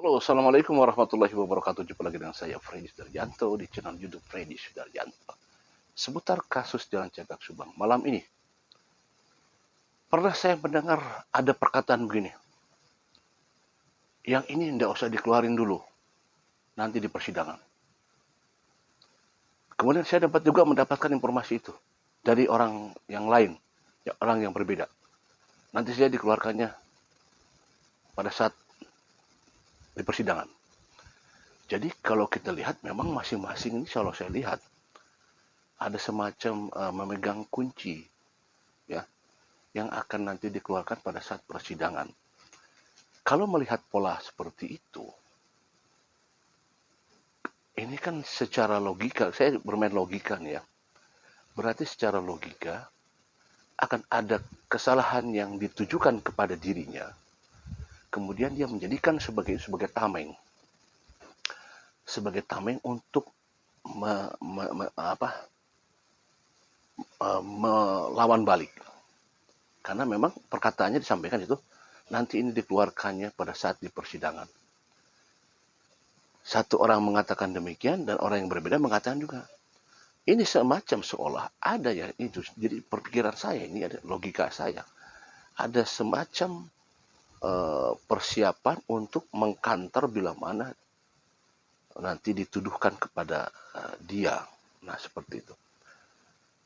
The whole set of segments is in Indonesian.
Halo, Assalamualaikum warahmatullahi wabarakatuh. Jumpa lagi dengan saya, Freddy Sudarjanto, di channel YouTube Freddy Sudarjanto. Seputar kasus Jalan Cagak Subang. Malam ini, pernah saya mendengar ada perkataan begini, yang ini tidak usah dikeluarin dulu, nanti di persidangan. Kemudian saya dapat juga mendapatkan informasi itu dari orang yang lain, orang yang berbeda. Nanti saya dikeluarkannya pada saat di persidangan. Jadi kalau kita lihat, memang masing-masing ini kalau saya lihat, ada semacam memegang kunci, ya, yang akan nanti dikeluarkan pada saat persidangan. Kalau melihat pola seperti itu, ini kan secara logika, saya bermain logika nih ya, berarti secara logika akan ada kesalahan yang ditujukan kepada dirinya, kemudian dia menjadikan sebagai tameng untuk melawan balik. Karena memang perkataannya disampaikan itu, nanti ini dikeluarkannya pada saat di persidangan. Satu orang mengatakan demikian dan orang yang berbeda mengatakan juga. Ini semacam seolah ada ya itu. Jadi perpikiran saya ini, ada logika saya. Ada semacam persiapan untuk mengkanter bila mana nanti dituduhkan kepada dia. Nah, seperti itu.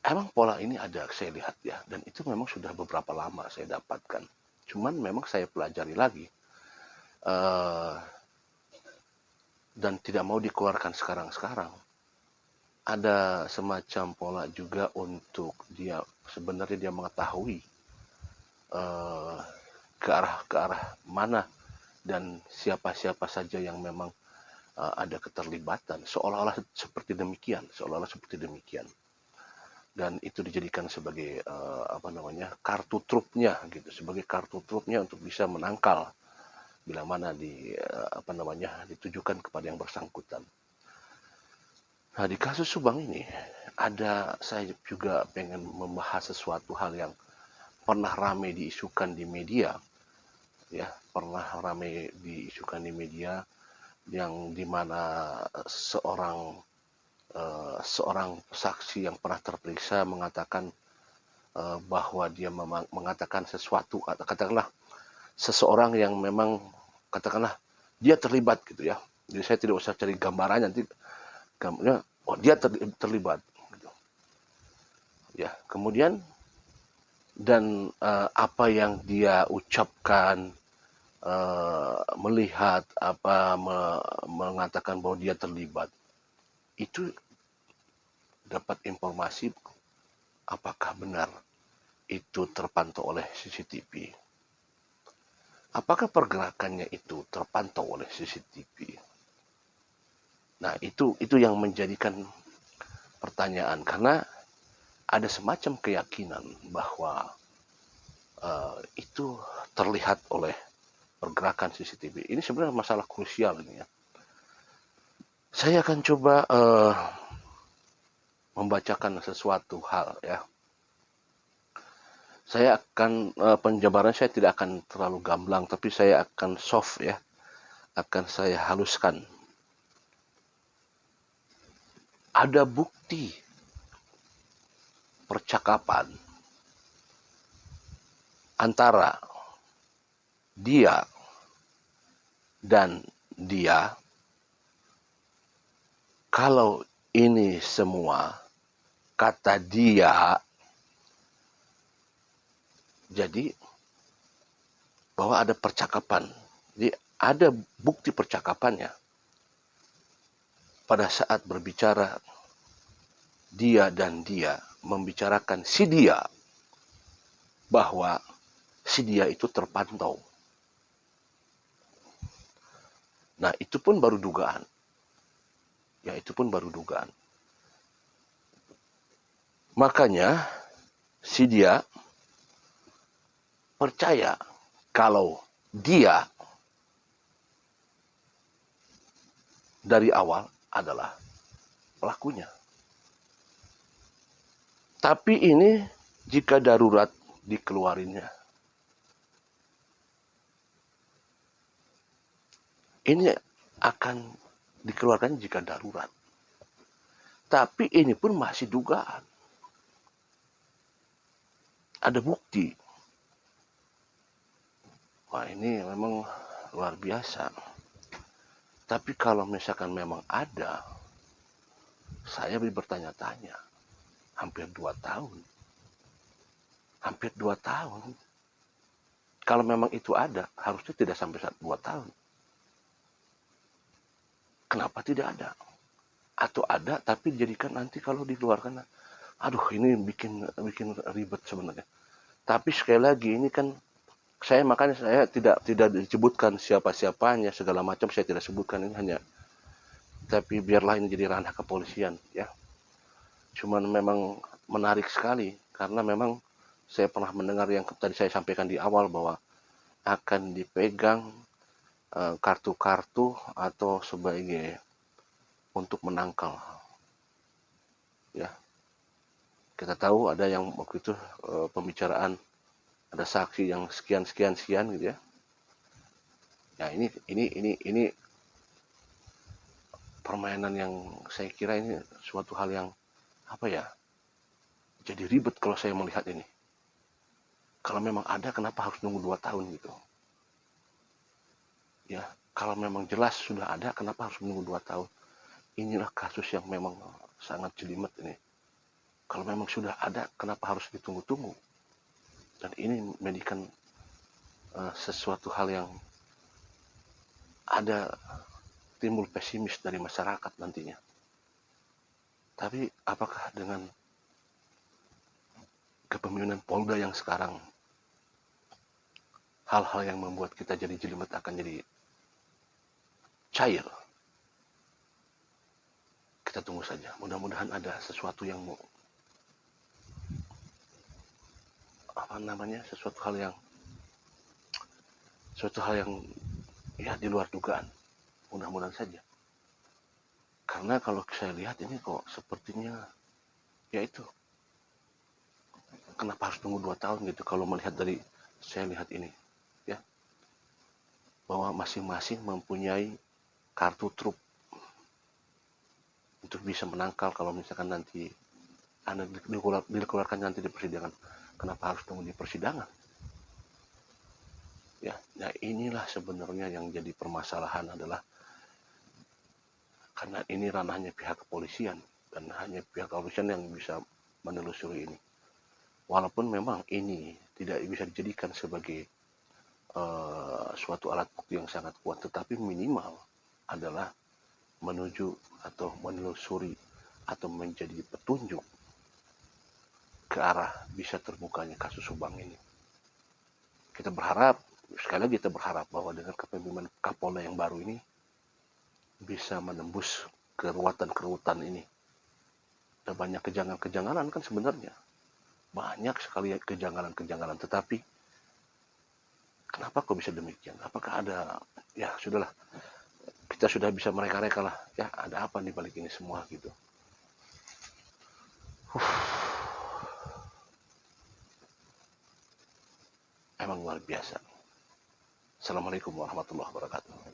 Emang pola ini ada, saya lihat ya, dan itu memang sudah beberapa lama saya dapatkan. Cuman memang saya pelajari lagi, dan tidak mau dikeluarkan sekarang-sekarang. Ada semacam pola juga untuk dia, sebenarnya dia mengetahui ke arah mana dan siapa-siapa saja yang memang ada keterlibatan, seolah-olah seperti demikian, dan itu dijadikan sebagai kartu trupnya gitu, sebagai kartu trupnya untuk bisa menangkal bila mana ditujukan kepada yang bersangkutan. Nah, di kasus Subang ini saya juga pengen membahas sesuatu hal yang pernah ramai diisukan di media, ya, yang dimana seorang saksi yang pernah terperiksa mengatakan bahwa dia mengatakan sesuatu, katakanlah seseorang yang memang katakanlah dia terlibat gitu ya. Jadi saya tidak usah cari gambarannya, nanti gambarnya dia terlibat gitu. Ya, kemudian dan apa yang dia ucapkan, melihat mengatakan bahwa dia terlibat, itu dapat informasi apakah benar itu terpantau oleh CCTV. Apakah pergerakannya itu terpantau oleh CCTV? Nah, itu yang menjadikan pertanyaan, karena ada semacam keyakinan bahwa itu terlihat oleh pergerakan CCTV. Ini sebenarnya masalah krusial ini ya. Saya akan coba membacakan sesuatu hal ya. Saya akan penjabaran saya tidak akan terlalu gamblang, tapi saya akan soft ya. Akan saya haluskan. Ada bukti percakapan antara dia dan dia, kalau ini semua kata dia, jadi bahwa ada percakapan. Jadi ada bukti percakapannya pada saat berbicara dia dan dia, membicarakan si dia, bahwa si dia itu terpantau. Nah, itu pun baru dugaan. Ya, itu pun baru dugaan. Makanya si dia percaya kalau dia dari awal adalah pelakunya. Tapi ini jika darurat dikeluarinnya. Ini akan dikeluarkan jika darurat. Tapi ini pun masih dugaan. Ada bukti. Wah, ini memang luar biasa. Tapi kalau misalkan memang ada, saya bertanya-tanya. Hampir 2 tahun. Hampir 2 tahun. Kalau memang itu ada, harusnya tidak sampai 2 tahun. Kenapa tidak ada? Atau ada tapi dijadikan nanti kalau dikeluarkan, aduh ini bikin ribet sebenarnya. Tapi sekali lagi ini kan makanya saya tidak disebutkan siapa-siapanya segala macam, saya tidak sebutkan, ini hanya, tapi biarlah ini jadi ranah kepolisian ya. Cuman memang menarik sekali karena memang saya pernah mendengar yang tadi saya sampaikan di awal bahwa akan dipegang kartu-kartu atau sebagai untuk menangkal ya. Kita tahu ada yang waktu itu pembicaraan ada saksi yang sekian gitu ya. Nah, ini permainan yang saya kira ini suatu hal yang apa ya? Jadi ribet kalau saya melihat ini. Kalau memang ada, kenapa harus nunggu 2 tahun gitu? Ya, kalau memang jelas sudah ada, kenapa harus menunggu 2 tahun? Inilah kasus yang memang sangat jelimet ini. Kalau memang sudah ada, kenapa harus ditunggu-tunggu? Dan ini menjadikan sesuatu hal yang ada timbul pesimis dari masyarakat nantinya. Tapi apakah dengan kepemimpinan Polda yang sekarang, hal-hal yang membuat kita jadi jelimet akan jadi cair? Kita tunggu saja. Mudah-mudahan ada sesuatu yang sesuatu hal yang ya di luar dugaan. Mudah-mudahan saja. Karena kalau saya lihat ini kok sepertinya ya itu, kenapa harus tunggu 2 tahun gitu kalau melihat dari saya lihat ini ya, bahwa masing-masing mempunyai kartu truf untuk bisa menangkal kalau misalkan nanti Anda dikeluarkan nanti di persidangan. Kenapa harus tunggu di persidangan? Ya, nah inilah sebenarnya yang jadi permasalahan adalah karena ini ranahnya pihak kepolisian dan hanya pihak kepolisian yang bisa menelusuri ini. Walaupun memang ini tidak bisa dijadikan sebagai suatu alat bukti yang sangat kuat, tetapi minimal adalah menuju atau menelusuri atau menjadi petunjuk ke arah bisa terbukanya kasus Subang ini. Kita berharap, sekali lagi kita berharap bahwa dengan kepemimpinan Kapolda yang baru ini bisa menembus kerutan ini. Ada banyak kejanggalan kan sebenarnya. Banyak sekali kejanggalan, tetapi kenapa kok bisa demikian? Apakah ada, ya sudahlah, kita sudah bisa mereka-reka lah, ya ada apa di balik ini semua gitu. Emang luar biasa. Assalamualaikum warahmatullahi wabarakatuh.